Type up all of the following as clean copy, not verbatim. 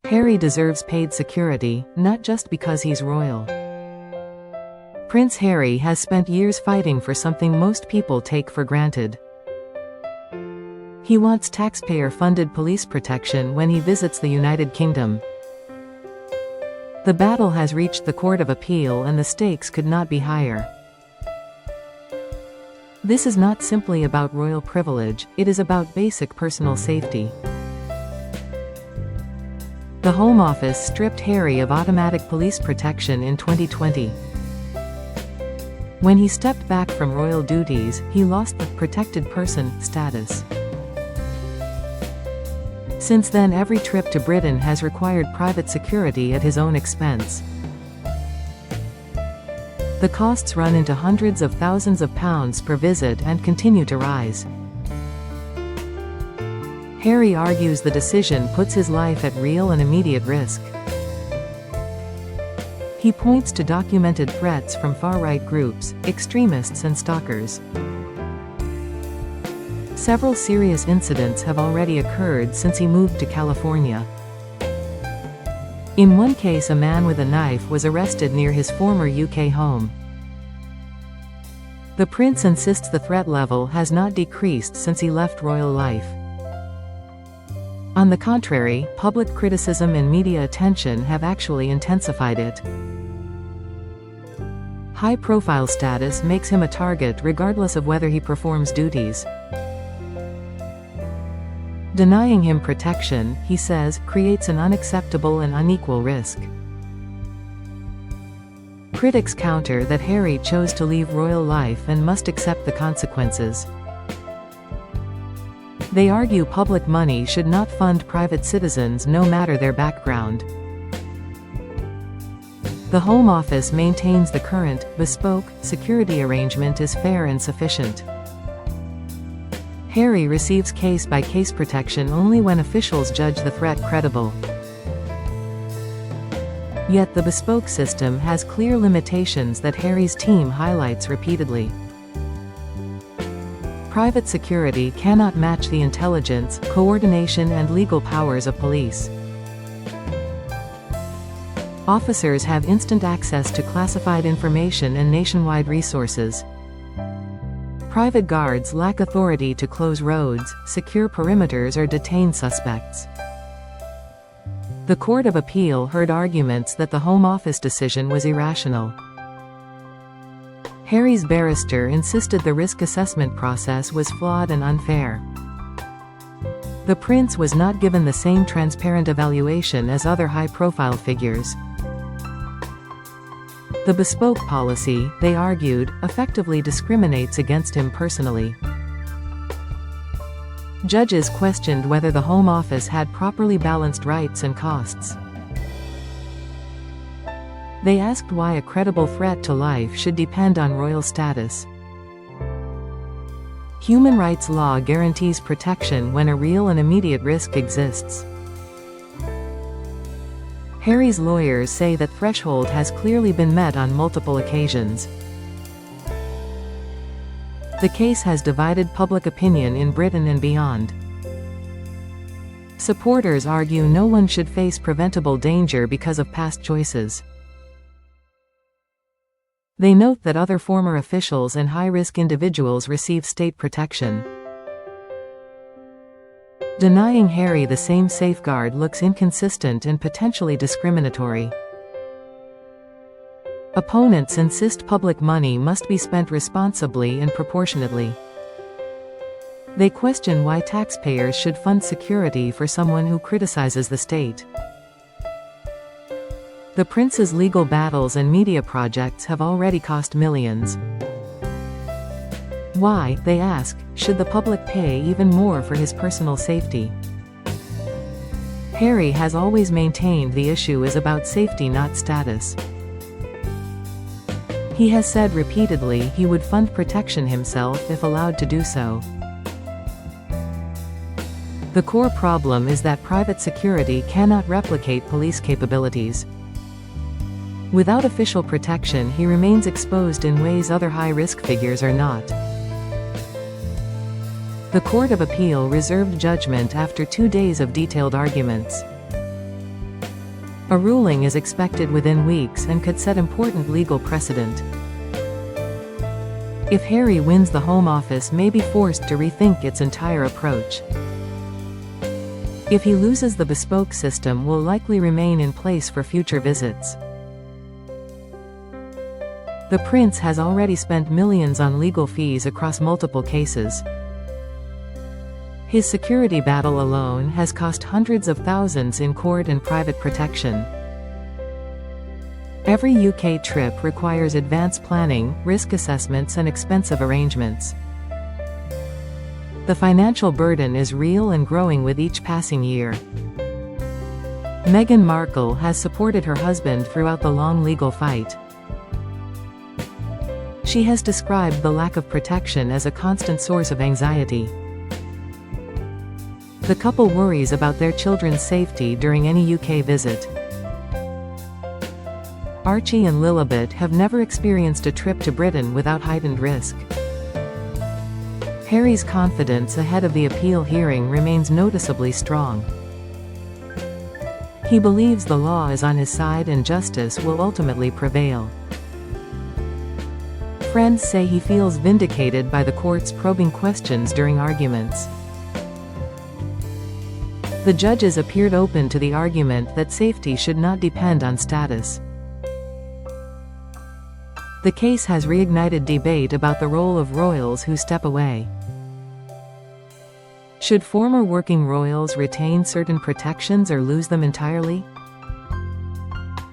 Harry deserves paid security, not just because he's royal. Prince Harry has spent years fighting for something most people take for granted. He wants taxpayer-funded police protection when he visits the United Kingdom. The battle has reached the Court of Appeal and the stakes could not be higher. This is not simply about royal privilege, it is about basic personal safety. The Home Office stripped Harry of automatic police protection in 2020. When he stepped back from royal duties, he lost the protected person status. Since then, every trip to Britain has required private security at his own expense. The costs run into hundreds of thousands of pounds per visit and continue to rise. Harry argues the decision puts his life at real and immediate risk. He points to documented threats from far-right groups, extremists and stalkers. Several serious incidents have already occurred since he moved to California. In one case, a man with a knife was arrested near his former UK home. The prince insists the threat level has not decreased since he left royal life. On the contrary, public criticism and media attention have actually intensified it. High-profile status makes him a target regardless of whether he performs duties. Denying him protection, he says, creates an unacceptable and unequal risk. Critics counter that Harry chose to leave royal life and must accept the consequences. They argue public money should not fund private citizens no matter their background. The Home Office maintains the current, bespoke, security arrangement is fair and sufficient. Harry receives case-by-case protection only when officials judge the threat credible. Yet the bespoke system has clear limitations that Harry's team highlights repeatedly. Private security cannot match the intelligence, coordination and legal powers of police. Officers have instant access to classified information and nationwide resources. Private guards lack authority to close roads, secure perimeters or detain suspects. The Court of Appeal heard arguments that the Home Office decision was irrational. Harry's barrister insisted the risk assessment process was flawed and unfair. The prince was not given the same transparent evaluation as other high-profile figures. The bespoke policy, they argued, effectively discriminates against him personally. Judges questioned whether the Home Office had properly balanced rights and costs. They asked why a credible threat to life should depend on royal status. Human rights law guarantees protection when a real and immediate risk exists. Harry's lawyers say that threshold has clearly been met on multiple occasions. The case has divided public opinion in Britain and beyond. Supporters argue no one should face preventable danger because of past choices. They note that other former officials and high-risk individuals receive state protection. Denying Harry the same safeguard looks inconsistent and potentially discriminatory. Opponents insist public money must be spent responsibly and proportionately. They question why taxpayers should fund security for someone who criticizes the state. The prince's legal battles and media projects have already cost millions. Why, they ask, should the public pay even more for his personal safety? Harry has always maintained the issue is about safety, not status. He has said repeatedly he would fund protection himself if allowed to do so. The core problem is that private security cannot replicate police capabilities. Without official protection, he remains exposed in ways other high-risk figures are not. The Court of Appeal reserved judgment after 2 days of detailed arguments. A ruling is expected within weeks and could set important legal precedent. If Harry wins, the Home Office may be forced to rethink its entire approach. If he loses, the bespoke system will likely remain in place for future visits. The prince has already spent millions on legal fees across multiple cases. His security battle alone has cost hundreds of thousands in court and private protection. Every UK trip requires advanced planning, risk assessments and expensive arrangements. The financial burden is real and growing with each passing year. Meghan Markle has supported her husband throughout the long legal fight. She has described the lack of protection as a constant source of anxiety. The couple worries about their children's safety during any UK visit. Archie and Lilibet have never experienced a trip to Britain without heightened risk. Harry's confidence ahead of the appeal hearing remains noticeably strong. He believes the law is on his side and justice will ultimately prevail. Friends say he feels vindicated by the court's probing questions during arguments. The judges appeared open to the argument that safety should not depend on status. The case has reignited debate about the role of royals who step away. Should former working royals retain certain protections or lose them entirely?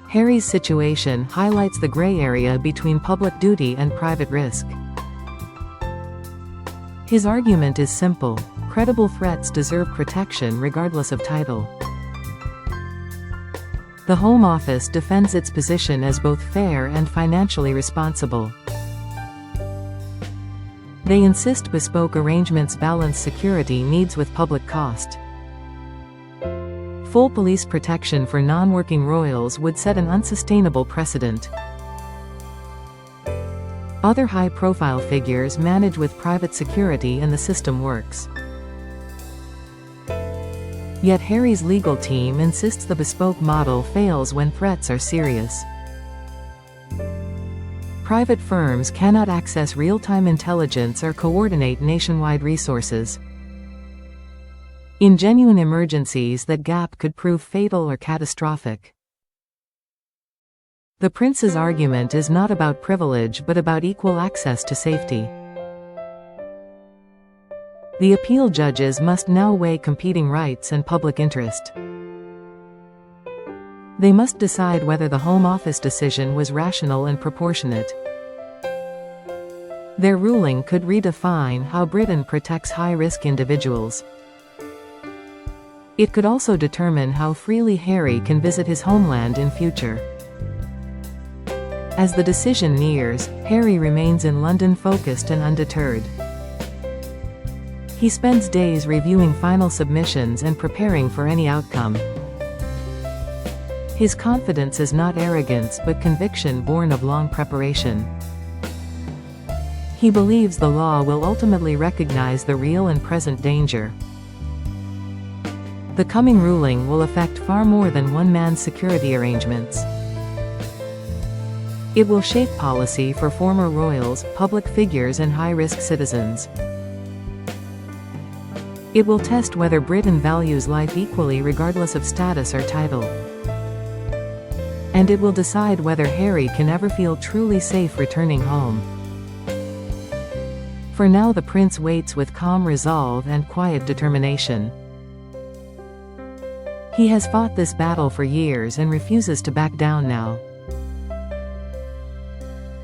Harry's situation highlights the gray area between public duty and private risk. His argument is simple: credible threats deserve protection regardless of title. The Home Office defends its position as both fair and financially responsible. They insist bespoke arrangements balance security needs with public cost. Full police protection for non-working royals would set an unsustainable precedent. Other high-profile figures manage with private security and the system works. Yet Harry's legal team insists the bespoke model fails when threats are serious. Private firms cannot access real-time intelligence or coordinate nationwide resources. In genuine emergencies, that gap could prove fatal or catastrophic. The prince's argument is not about privilege but about equal access to safety. The appeal judges must now weigh competing rights and public interest. They must decide whether the Home Office decision was rational and proportionate. Their ruling could redefine how Britain protects high-risk individuals. It could also determine how freely Harry can visit his homeland in future. As the decision nears, Harry remains in London focused and undeterred. He spends days reviewing final submissions and preparing for any outcome. His confidence is not arrogance but conviction born of long preparation. He believes the law will ultimately recognize the real and present danger. The coming ruling will affect far more than one man's security arrangements. It will shape policy for former royals, public figures and high-risk citizens. It will test whether Britain values life equally regardless of status or title. And it will decide whether Harry can ever feel truly safe returning home. For now, the prince waits with calm resolve and quiet determination. He has fought this battle for years and refuses to back down now.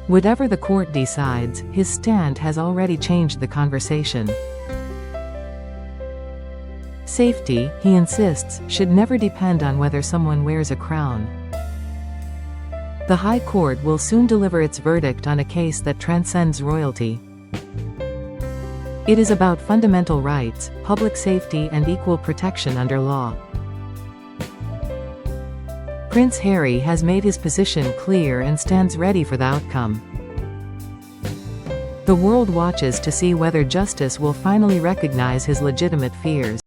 Whatever the court decides, his stand has already changed the conversation. Safety, he insists, should never depend on whether someone wears a crown. The High Court will soon deliver its verdict on a case that transcends royalty. It is about fundamental rights, public safety and equal protection under law. Prince Harry has made his position clear and stands ready for the outcome. The world watches to see whether justice will finally recognize his legitimate fears.